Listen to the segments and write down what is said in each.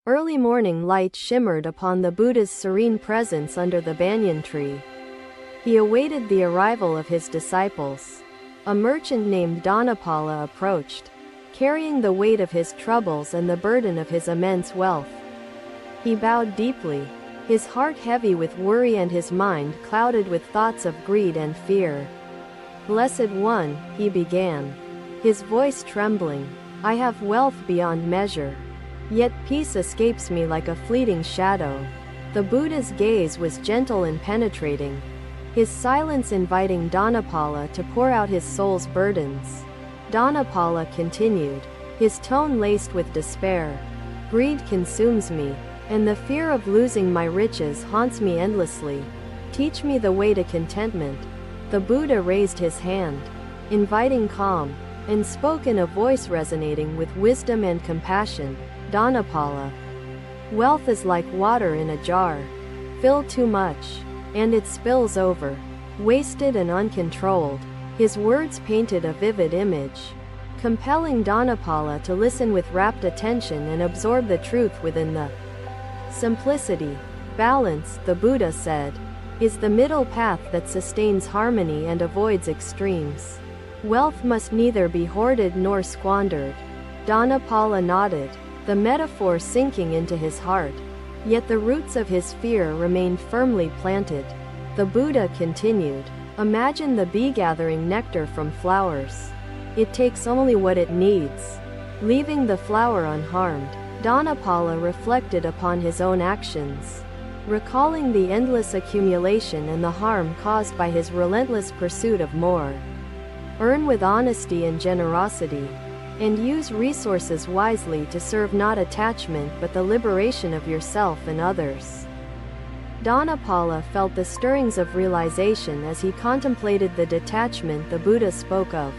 Early morning light shimmered upon the Buddha's serene presence under the banyan tree. He awaited the arrival of his disciples. A merchant named Dhanapala approached, carrying the weight of his troubles and the burden of his immense wealth. He bowed deeply, his heart heavy with worry and his mind clouded with thoughts of greed and fear. "Blessed One," he began, his voice trembling, "I have wealth beyond measure. Yet peace escapes me like a fleeting shadow." The Buddha's gaze was gentle and penetrating, his silence inviting Dhanapala to pour out his soul's burdens. Dhanapala continued, his tone laced with despair. "Greed consumes me, and the fear of losing my riches haunts me endlessly. Teach me the way to contentment." The Buddha raised his hand, inviting calm, and spoke in a voice resonating with wisdom and compassion. "Dhanapala, wealth is like water in a jar. Fill too much, and it spills over, wasted and uncontrolled." His words painted a vivid image, compelling Dhanapala to listen with rapt attention and absorb the truth within the simplicity. "Balance," the Buddha said, "is the middle path that sustains harmony and avoids extremes. Wealth must neither be hoarded nor squandered." Dhanapala nodded, the metaphor sinking into his heart. Yet the roots of his fear remained firmly planted. The Buddha continued, "Imagine the bee gathering nectar from flowers. It takes only what it needs, leaving the flower unharmed." Dhanapala reflected upon his own actions, recalling the endless accumulation and the harm caused by his relentless pursuit of more. "Earn with honesty and generosity, and use resources wisely to serve not attachment but the liberation of yourself and others." Dhanapala felt the stirrings of realization as he contemplated the detachment the Buddha spoke of.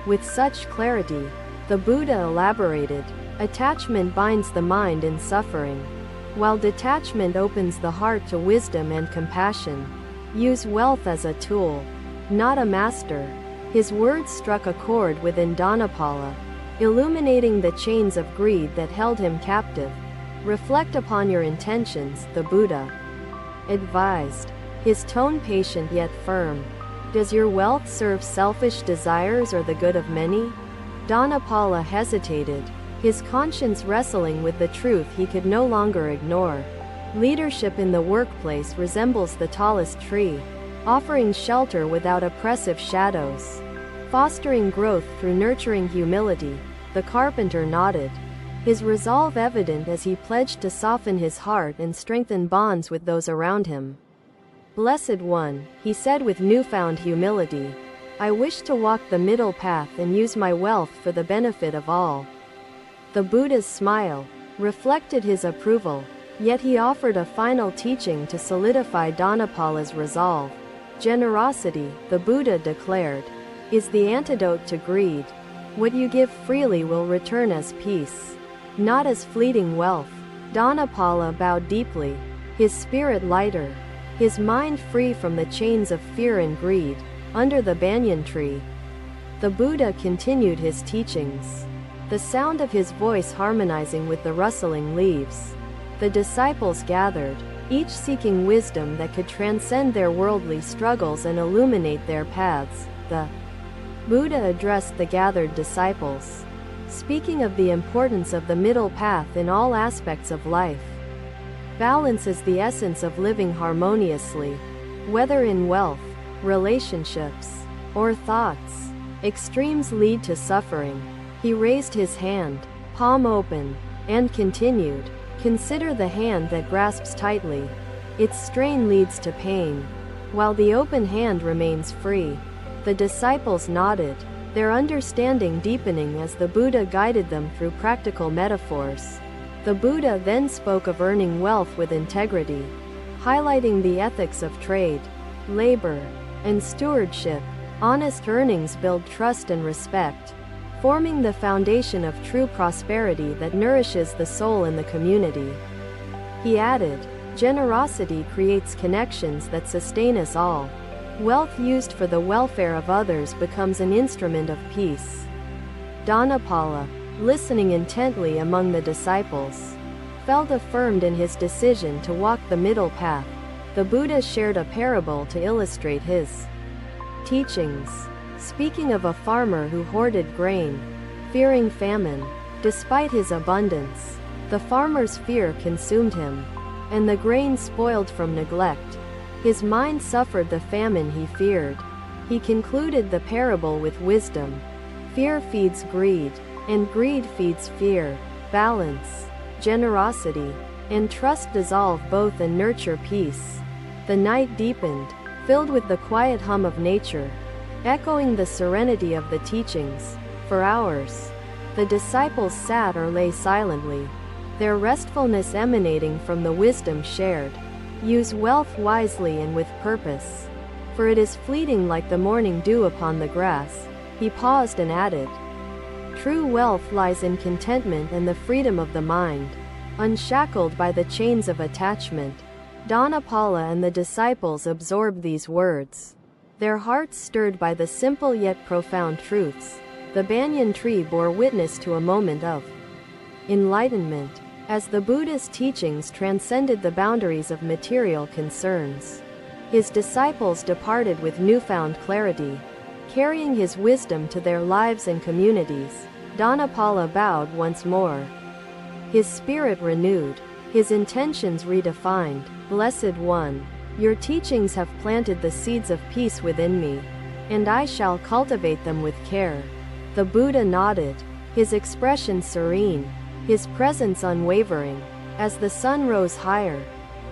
With such clarity, the Buddha elaborated, "Attachment binds the mind in suffering, while detachment opens the heart to wisdom and compassion. Use wealth as a tool, not a master." His words struck a chord within Dhanapala, illuminating the chains of greed that held him captive. "Reflect upon your intentions," the Buddha advised, his tone patient yet firm. "Does your wealth serve selfish desires or the good of many?" Dhanapala hesitated, his conscience wrestling with the truth he could no longer ignore. Leadership in the workplace resembles the tallest tree, offering shelter without oppressive shadows, fostering growth through nurturing humility. The carpenter nodded, his resolve evident as he pledged to soften his heart and strengthen bonds with those around him. "Blessed One," he said with newfound humility, "I wish to walk the middle path and use my wealth for the benefit of all." The Buddha's smile reflected his approval, yet he offered a final teaching to solidify Dhanapala's resolve. "Generosity," the Buddha declared, "is the antidote to greed. What you give freely will return as peace, not as fleeting wealth." Dhanapala bowed deeply, his spirit lighter, his mind free from the chains of fear and greed. Under the banyan tree, the Buddha continued his teachings, the sound of his voice harmonizing with the rustling leaves. The disciples gathered, each seeking wisdom that could transcend their worldly struggles and illuminate their paths. The Buddha addressed the gathered disciples, speaking of the importance of the middle path in all aspects of life. Balance is the essence of living harmoniously, whether in wealth, relationships, or thoughts. Extremes lead to suffering. He raised his hand, palm open, and continued, "Consider the hand that grasps tightly. Its strain leads to pain, while the open hand remains free." The disciples nodded, their understanding deepening as the Buddha guided them through practical metaphors. The Buddha then spoke of earning wealth with integrity, highlighting the ethics of trade, labor, and stewardship. Honest earnings build trust and respect, forming the foundation of true prosperity that nourishes the soul and the community. He added, "Generosity creates connections that sustain us all. Wealth used for the welfare of others becomes an instrument of peace." Dhanapala, listening intently among the disciples, felt affirmed in his decision to walk the middle path. The Buddha shared a parable to illustrate his teachings. Speaking of a farmer who hoarded grain, fearing famine. Despite his abundance, the farmer's fear consumed him, and the grain spoiled from neglect. His mind suffered the famine he feared. He concluded the parable with wisdom. Fear feeds greed, and greed feeds fear. Balance, generosity, and trust dissolve both and nurture peace. The night deepened, filled with the quiet hum of nature, echoing the serenity of the teachings. For hours, the disciples sat or lay silently, their restfulness emanating from the wisdom shared. Use wealth wisely and with purpose, for it is fleeting like the morning dew upon the grass. He paused and added, true wealth lies in contentment and the freedom of the mind, unshackled by the chains of attachment. Dhanapala and the disciples absorbed these words, their hearts stirred by the simple yet profound truths. The banyan tree bore witness to a moment of enlightenment, as the Buddha's teachings transcended the boundaries of material concerns. His disciples departed with newfound clarity, carrying his wisdom to their lives and communities. Dhanapala bowed once more, his spirit renewed, his intentions redefined. Blessed One, your teachings have planted the seeds of peace within me, and I shall cultivate them with care. The Buddha nodded, his expression serene, his presence unwavering. As the sun rose higher,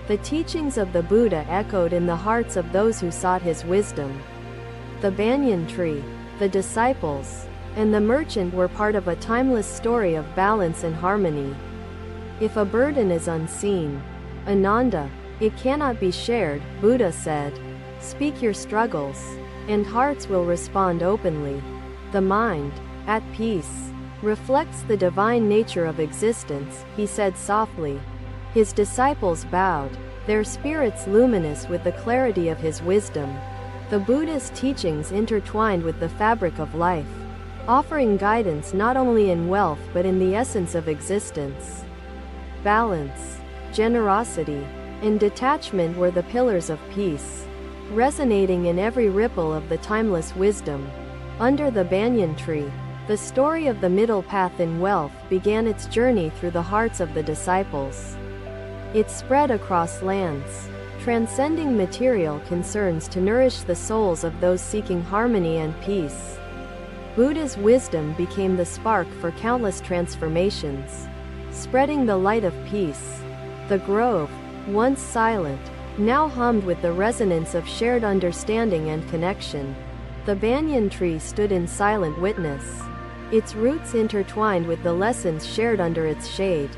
the teachings of the Buddha echoed in the hearts of those who sought his wisdom. The banyan tree, the disciples, and the merchant were part of a timeless story of balance and harmony. If a burden is unseen, Ananda, it cannot be shared, Buddha said. Speak your struggles, and hearts will respond openly. The mind, at peace, reflects the divine nature of existence, he said softly. His disciples bowed, their spirits luminous with the clarity of his wisdom. The Buddha's teachings intertwined with the fabric of life, offering guidance not only in wealth but in the essence of existence. Balance, generosity, and detachment were the pillars of peace, resonating in every ripple of the timeless wisdom. Under the banyan tree, the story of the middle path in wealth began its journey through the hearts of the disciples. It spread across lands, transcending material concerns to nourish the souls of those seeking harmony and peace. Buddha's wisdom became the spark for countless transformations, spreading the light of peace. The grove, once silent, now hummed with the resonance of shared understanding and connection. The banyan tree stood in silent witness, its roots intertwined with the lessons shared under its shade.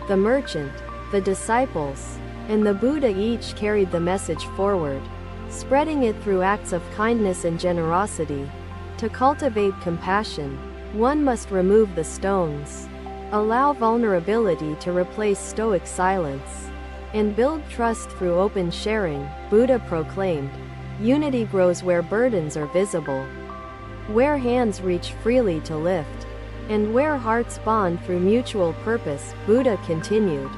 The merchant, the disciples, and the Buddha each carried the message forward, spreading it through acts of kindness and generosity. To cultivate compassion, one must remove the stones, allow vulnerability to replace stoic silence, and build trust through open sharing, Buddha proclaimed. Unity grows where burdens are visible, where hands reach freely to lift, and where hearts bond through mutual purpose, Buddha continued.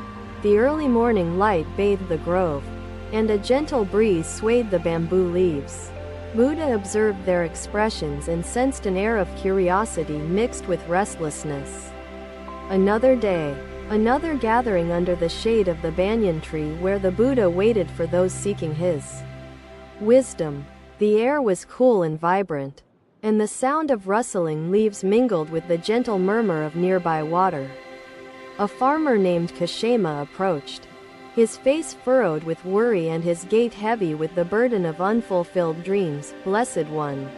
The early morning light bathed the grove, and a gentle breeze swayed the bamboo leaves. Buddha observed their expressions and sensed an air of curiosity mixed with restlessness. Another day, another gathering under the shade of the banyan tree where the Buddha waited for those seeking his wisdom. The air was cool and vibrant, and the sound of rustling leaves mingled with the gentle murmur of nearby water. A farmer named Kashema approached, his face furrowed with worry and his gait heavy with the burden of unfulfilled dreams. Blessed One,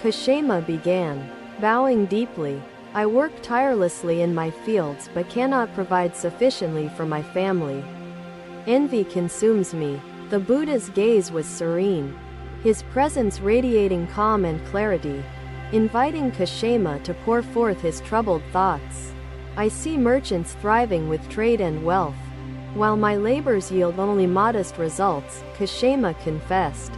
Kashema began, bowing deeply, I work tirelessly in my fields but cannot provide sufficiently for my family. Envy consumes me. The Buddha's gaze was serene, his presence radiating calm and clarity, inviting Kashema to pour forth his troubled thoughts. I see merchants thriving with trade and wealth, while my labors yield only modest results, Kashema confessed,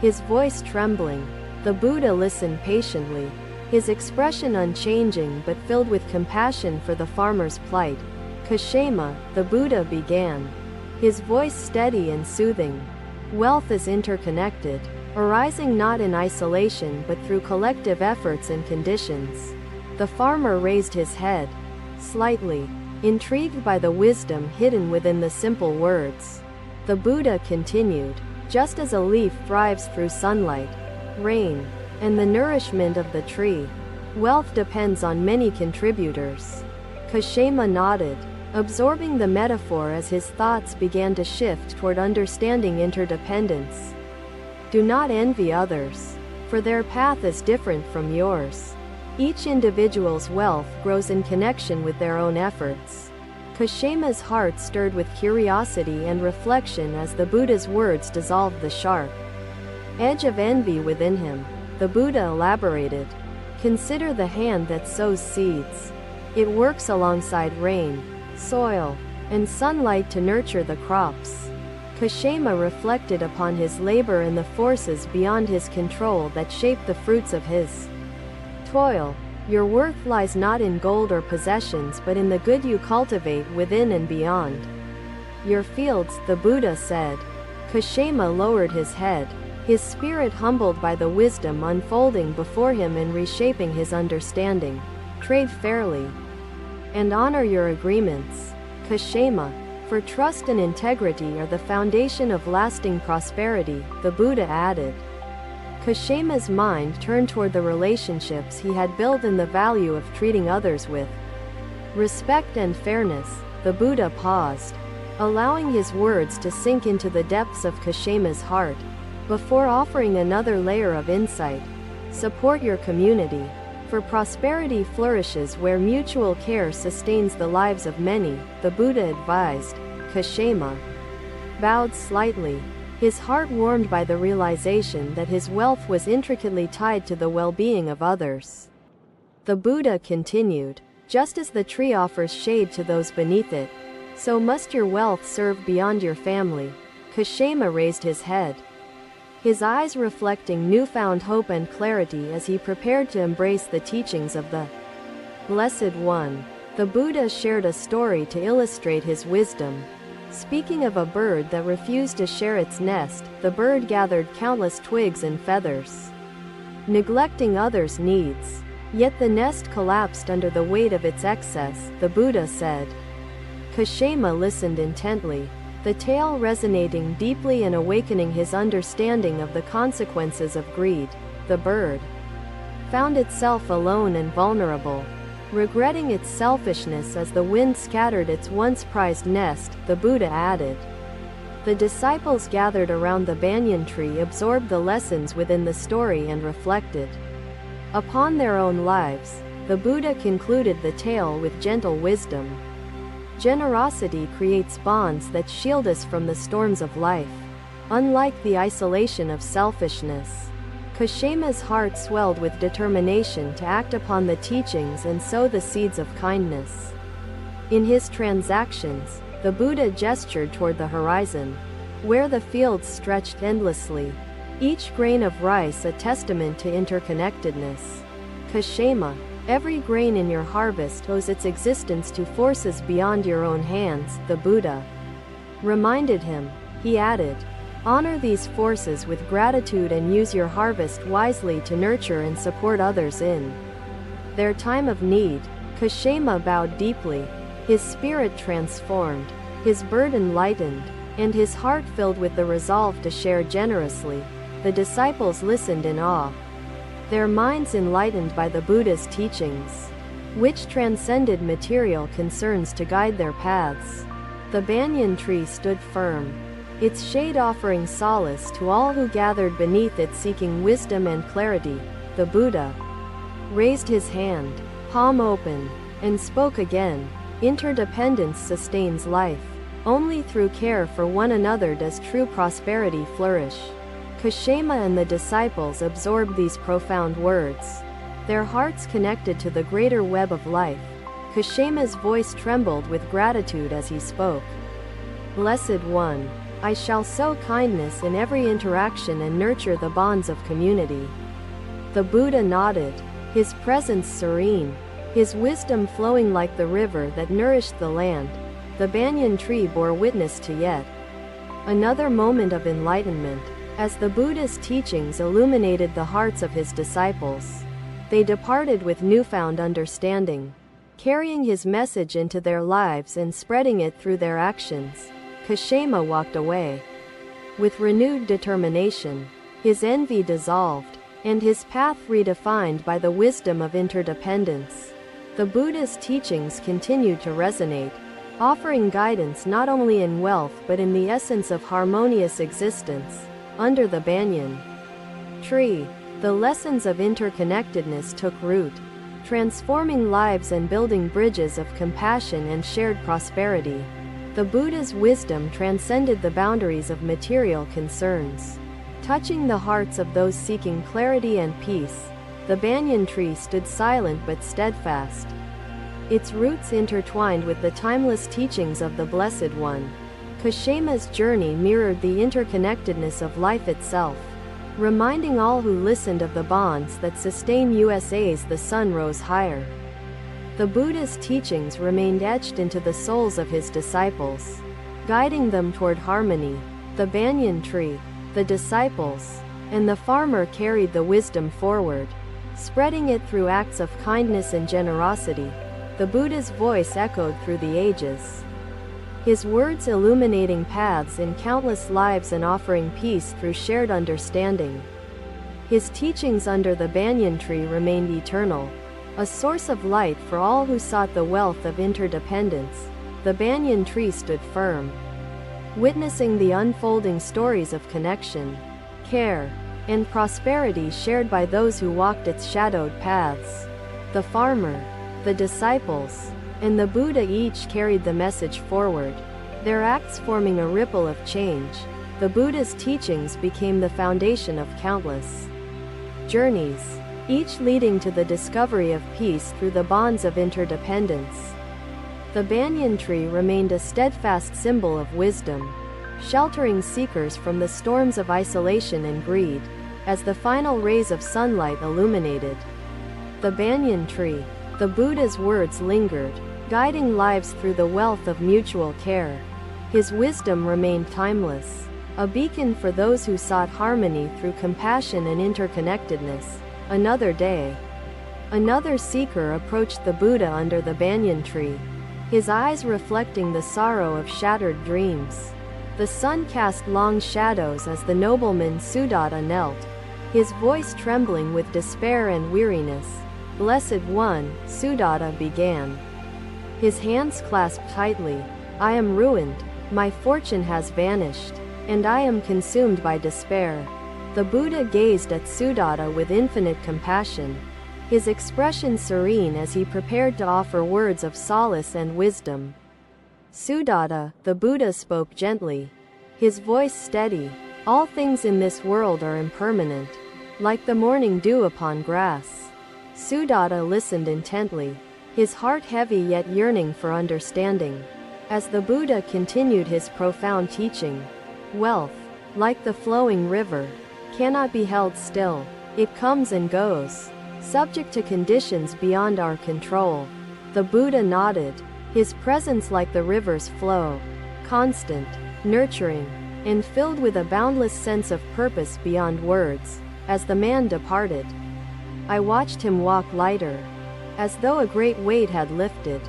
his voice trembling. The Buddha listened patiently, his expression unchanging but filled with compassion for the farmer's plight. Kashema, the Buddha began, his voice steady and soothing. Wealth is interconnected, arising not in isolation but through collective efforts and conditions. The farmer raised his head, slightly intrigued by the wisdom hidden within the simple words. The Buddha continued, just as a leaf thrives through sunlight, rain, and the nourishment of the tree, wealth depends on many contributors. Kashema nodded, absorbing the metaphor as his thoughts began to shift toward understanding interdependence. Do not envy others, for their path is different from yours. Each individual's wealth grows in connection with their own efforts. Kashema's heart stirred with curiosity and reflection as the Buddha's words dissolved the sharp edge of envy within him. The Buddha elaborated, consider the hand that sows seeds. It works alongside rain, soil, and sunlight to nurture the crops. Kashema reflected upon his labor and the forces beyond his control that shape the fruits of his toil. Your worth lies not in gold or possessions but in the good you cultivate within and beyond your fields, the Buddha said. Kashema lowered his head, his spirit humbled by the wisdom unfolding before him and reshaping his understanding. Trade fairly and honor your agreements, Kashema, for trust and integrity are the foundation of lasting prosperity, the Buddha added. Kashema's mind turned toward the relationships he had built and the value of treating others with respect and fairness. The Buddha paused, allowing his words to sink into the depths of Kashema's heart, before offering another layer of insight. Support your community, for prosperity flourishes where mutual care sustains the lives of many, the Buddha advised. Kashema bowed slightly, his heart warmed by the realization that his wealth was intricately tied to the well-being of others. The Buddha continued, just as the tree offers shade to those beneath it, so must your wealth serve beyond your family. Kashema raised his head, his eyes reflecting newfound hope and clarity as he prepared to embrace the teachings of the Blessed One. The Buddha shared a story to illustrate his wisdom. Speaking of a bird that refused to share its nest, the bird gathered countless twigs and feathers, neglecting others' needs. Yet the nest collapsed under the weight of its excess, the Buddha said. Kashema listened intently, the tale resonating deeply and awakening his understanding of the consequences of greed. The bird found itself alone and vulnerable, regretting its selfishness as the wind scattered its once prized nest, the Buddha added. The disciples gathered around the banyan tree absorbed the lessons within the story and reflected upon their own lives. The Buddha concluded the tale with gentle wisdom. Generosity creates bonds that shield us from the storms of life, unlike the isolation of selfishness. Kashema's heart swelled with determination to act upon the teachings and sow the seeds of kindness. In his transactions, the Buddha gestured toward the horizon, where the fields stretched endlessly, each grain of rice a testament to interconnectedness. Kashema, every grain in your harvest owes its existence to forces beyond your own hands, the Buddha reminded him. He added, honor these forces with gratitude and use your harvest wisely to nurture and support others in their time of need. Kashema bowed deeply, his spirit transformed, his burden lightened, and his heart filled with the resolve to share generously. The disciples listened in awe, their minds enlightened by the Buddha's teachings, which transcended material concerns to guide their paths. The banyan tree stood firm, its shade offering solace to all who gathered beneath it seeking wisdom and clarity. The Buddha raised his hand, palm open, and spoke again. Interdependence sustains life. Only through care for one another does true prosperity flourish. Kashema and the disciples absorbed these profound words, their hearts connected to the greater web of life. Kashema's voice trembled with gratitude as he spoke. Blessed One, I shall sow kindness in every interaction and nurture the bonds of community. The Buddha nodded, his presence serene, his wisdom flowing like the river that nourished the land. The banyan tree bore witness to yet another moment of enlightenment. As the Buddha's teachings illuminated the hearts of his disciples, they departed with newfound understanding, carrying his message into their lives and spreading it through their actions. Kashema walked away with renewed determination, his envy dissolved, and his path redefined by the wisdom of interdependence. The Buddha's teachings continued to resonate, offering guidance not only in wealth but in the essence of harmonious existence. Under the banyan tree, the lessons of interconnectedness took root, transforming lives and building bridges of compassion and shared prosperity. The Buddha's wisdom transcended the boundaries of material concerns, touching the hearts of those seeking clarity and peace. The banyan tree stood silent but steadfast, its roots intertwined with the timeless teachings of the Blessed One. Kashema's journey mirrored the interconnectedness of life itself, reminding all who listened of the bonds that sustain us as the sun rose higher. The Buddha's teachings remained etched into the souls of his disciples, guiding them toward harmony. The banyan tree, the disciples, and the farmer carried the wisdom forward, spreading it through acts of kindness and generosity. The Buddha's voice echoed through the ages, his words illuminating paths in countless lives and offering peace through shared understanding. His teachings under the banyan tree remained eternal, a source of light for all who sought the wealth of interdependence. The banyan tree stood firm, witnessing the unfolding stories of connection, care, and prosperity shared by those who walked its shadowed paths. The farmer, the disciples, and the Buddha each carried the message forward, their acts forming a ripple of change. The Buddha's teachings became the foundation of countless journeys, each leading to the discovery of peace through the bonds of interdependence. The banyan tree remained a steadfast symbol of wisdom, sheltering seekers from the storms of isolation and greed. As the final rays of sunlight illuminated the banyan tree, the Buddha's words lingered, guiding lives through the wealth of mutual care. His wisdom remained timeless, a beacon for those who sought harmony through compassion and interconnectedness. Another day, another seeker approached the Buddha under the banyan tree, his eyes reflecting the sorrow of shattered dreams. The sun cast long shadows as the nobleman Sudatta knelt, his voice trembling with despair and weariness. "Blessed One," Sudatta began, his hands clasped tightly, "I am ruined, my fortune has vanished, and I am consumed by despair." The Buddha gazed at Sudatta with infinite compassion, his expression serene as he prepared to offer words of solace and wisdom. "Sudatta," the Buddha spoke gently, his voice steady, "all things in this world are impermanent, like the morning dew upon grass." Sudatta listened intently, his heart heavy yet yearning for understanding. As the Buddha continued his profound teaching, "Wealth, like the flowing river, cannot be held still. It comes and goes, subject to conditions beyond our control." The Buddha nodded, his presence like the river's flow, constant, nurturing, and filled with a boundless sense of purpose beyond words. As the man departed, I watched him walk lighter, as though a great weight had lifted,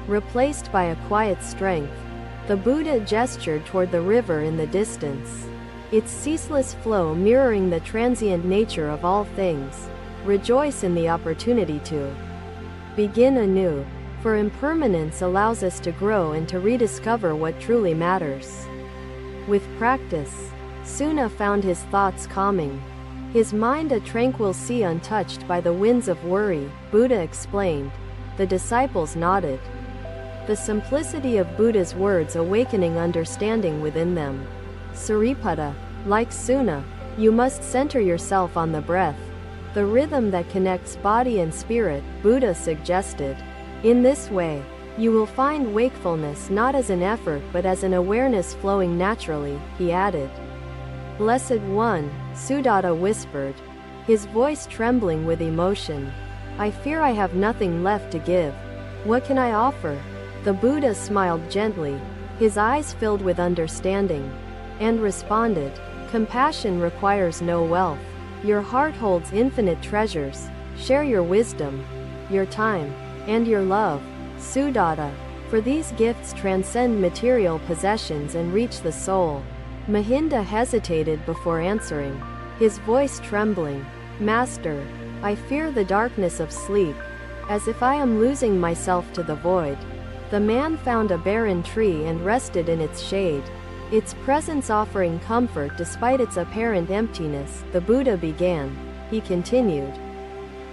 replaced by a quiet strength. The Buddha gestured toward the river in the distance, its ceaseless flow mirroring the transient nature of all things. "Rejoice in the opportunity to begin anew, for impermanence allows us to grow and to rediscover what truly matters." With practice, Suna found his thoughts calming, his mind a tranquil sea untouched by the winds of worry. Buddha explained. The disciples nodded, the simplicity of Buddha's words awakening understanding within them. "Sariputta, like Suna, you must center yourself on the breath, the rhythm that connects body and spirit," Buddha suggested. "In this way, you will find wakefulness not as an effort but as an awareness flowing naturally," he added. "Blessed One," Sudatta whispered, his voice trembling with emotion, I fear I have nothing left to give. What can I offer? The Buddha smiled gently, his eyes filled with understanding, and responded, compassion requires no wealth. Your heart holds infinite treasures. Share your wisdom, your time, and your love. Sudatta. For these gifts transcend material possessions and reach the soul. Mahinda hesitated before answering, his voice trembling. Master, I fear the darkness of sleep, as if I am losing myself to the void. The man found a barren tree and rested in its shade, its presence offering comfort despite its apparent emptiness. The Buddha began. He continued.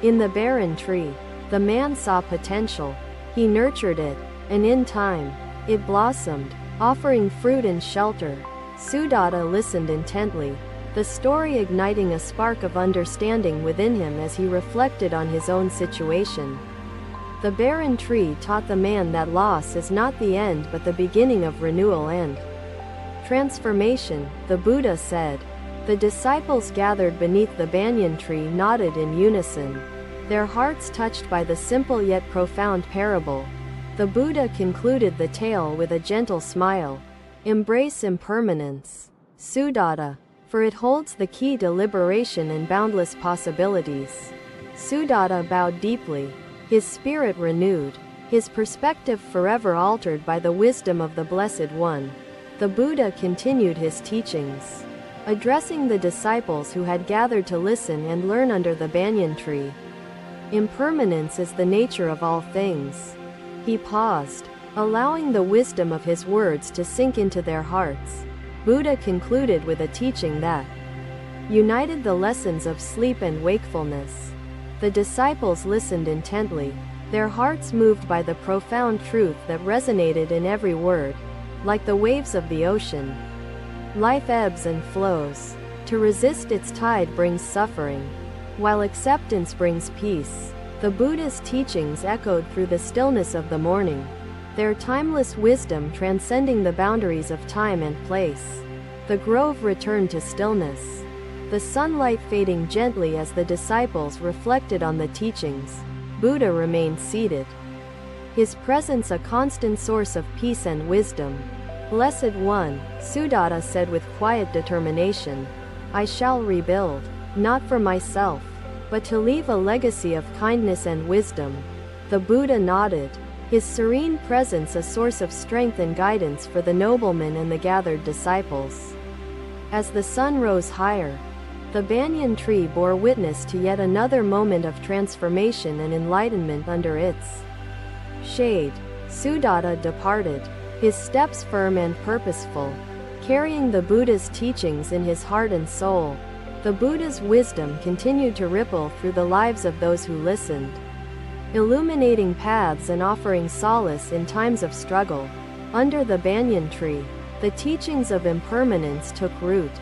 In the barren tree, the man saw potential. He nurtured it, and in time, it blossomed, offering fruit and shelter. Sudatta listened intently, the story igniting a spark of understanding within him as he reflected on his own situation. The barren tree taught the man that loss is not the end but the beginning of renewal and transformation, the Buddha said. The disciples gathered beneath the banyan tree nodded in unison, their hearts touched by the simple yet profound parable. The Buddha concluded the tale with a gentle smile. Embrace impermanence, Sudatta, for it holds the key to liberation and boundless possibilities. Sudatta bowed deeply, his spirit renewed, his perspective forever altered by the wisdom of the Blessed One. The Buddha continued his teachings, addressing the disciples who had gathered to listen and learn under the banyan tree. Impermanence is the nature of all things. He paused, allowing the wisdom of his words to sink into their hearts. Buddha concluded with a teaching that united the lessons of sleep and wakefulness. The disciples listened intently, their hearts moved by the profound truth that resonated in every word. Like the waves of the ocean, life ebbs and flows. To resist its tide brings suffering, while acceptance brings peace. The Buddha's teachings echoed through the stillness of the morning, their timeless wisdom transcending the boundaries of time and place. The grove returned to stillness, the sunlight fading gently as the disciples reflected on the teachings. Buddha remained seated, his presence a constant source of peace and wisdom. Blessed One, Sudatta said with quiet determination, I shall rebuild, not for myself, but to leave a legacy of kindness and wisdom. The Buddha nodded, his serene presence a source of strength and guidance for the nobleman and the gathered disciples. As the sun rose higher, the banyan tree bore witness to yet another moment of transformation and enlightenment under its shade. Sudatta departed, his steps firm and purposeful, carrying the Buddha's teachings in his heart and soul. The Buddha's wisdom continued to ripple through the lives of those who listened, illuminating paths and offering solace in times of struggle. Under the banyan tree, the teachings of impermanence took root,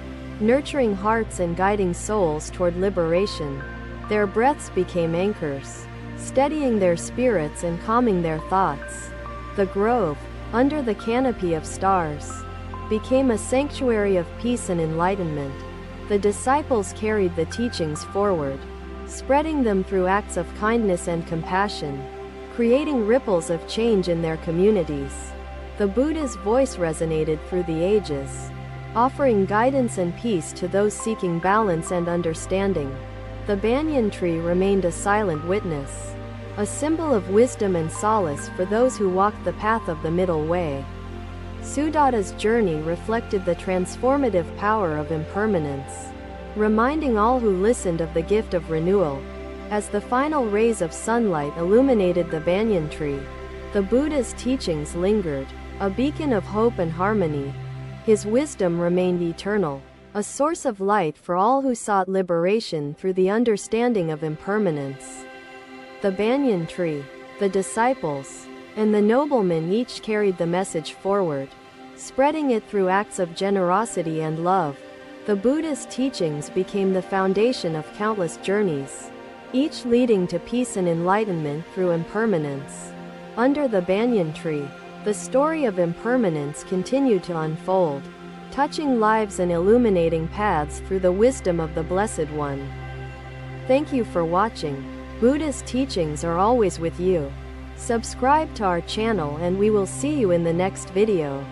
nurturing hearts and guiding souls toward liberation. Their breaths became anchors, steadying their spirits and calming their thoughts. The grove, under the canopy of stars, became a sanctuary of peace and enlightenment. The disciples carried the teachings forward, spreading them through acts of kindness and compassion, creating ripples of change in their communities. The Buddha's voice resonated through the ages, offering guidance and peace to those seeking balance and understanding. The banyan tree remained a silent witness, a symbol of wisdom and solace for those who walked the path of the middle way. Sudatta's journey reflected the transformative power of impermanence, reminding all who listened of the gift of renewal. As the final rays of sunlight illuminated the banyan tree, the Buddha's teachings lingered, a beacon of hope and harmony. His wisdom remained eternal, a source of light for all who sought liberation through the understanding of impermanence. The banyan tree, the disciples, and the nobleman each carried the message forward, spreading it through acts of generosity and love. The Buddha's teachings became the foundation of countless journeys, each leading to peace and enlightenment through impermanence. Under the banyan tree, the story of impermanence continued to unfold, touching lives and illuminating paths through the wisdom of the Blessed One. Thank you for watching. Buddhist teachings are always with you. Subscribe to our channel and we will see you in the next video.